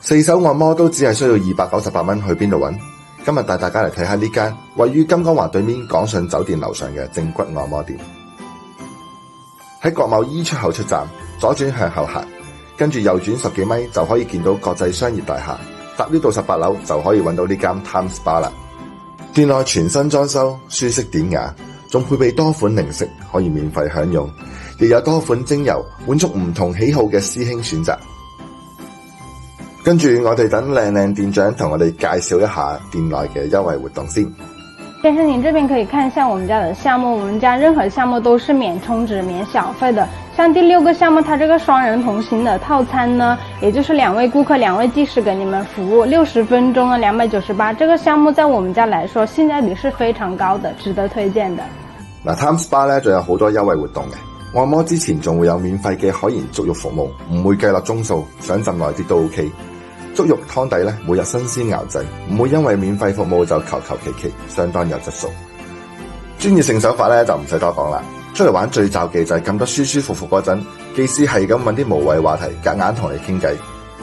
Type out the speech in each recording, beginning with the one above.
4手按摩都只係需要298蚊，去邊度揾？今日帶大家嚟睇下呢間位於金剛環對面港信酒店樓上嘅正骨按摩店。喺國貿 E 出口出站，左轉向後行，跟住右轉10幾米就可以見到國際商業大廈，搭 lift 到18樓就可以揾到呢間 Time Spa 啦。店內全新裝修，舒適典雅，仲配備多款零食可以免費享用，亦有多款精油滿足唔同喜好嘅師兄選擇。跟住我哋等靚靚店長同我哋介紹一下店內嘅優惠活動先。先生，您這邊可以看一下我們家的項目，我們家任何項目都是免充值、免小費的。像第6個項目，它這個雙人同行的套餐呢，也就是2位顧客、2位技師給你們服務，60分鐘298。這個項目在我們家來說，性價比是非常高的，值得推薦的。Time Spa 咧，仲有好多優惠活動嘅。按摩之前仲會有免費嘅海鹽足浴服務，唔會計落鐘數，想浸耐啲都 OK。足浴湯底咧，每日新鮮熬製，唔會因為免費服務就求求其其，相當有質素。專業性手法咧就唔使多講啦。出嚟玩最罩忌就係撳得舒舒服服嗰陣，技師係咁搵啲無謂話題，夾硬同你傾偈，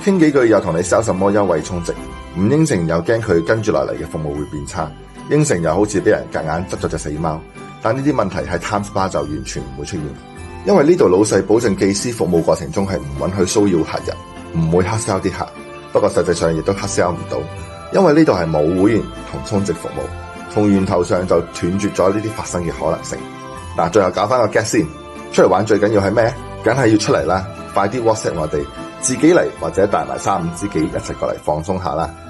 傾幾句又同你 sell 什麼優惠充值，唔應承又驚佢跟住落嚟嘅服務會變差，應承又好似俾人夾硬執咗隻死貓。但呢啲問題喺 Time Spa 就完全唔會出現，因為呢度老細保證技師服務過程中係唔允許騷擾客人，唔會黑 sell 啲客。不過實際上亦都黑 sell 唔到，因為呢度係冇會員同充值服務，從源頭上就斷絕咗呢啲發生嘅可能性。最後搞翻個 get 先，出嚟玩最緊要係咩？梗係要出嚟啦！快啲 WhatsApp 我哋，自己嚟或者帶埋3、5知己一齊過嚟放鬆下啦〜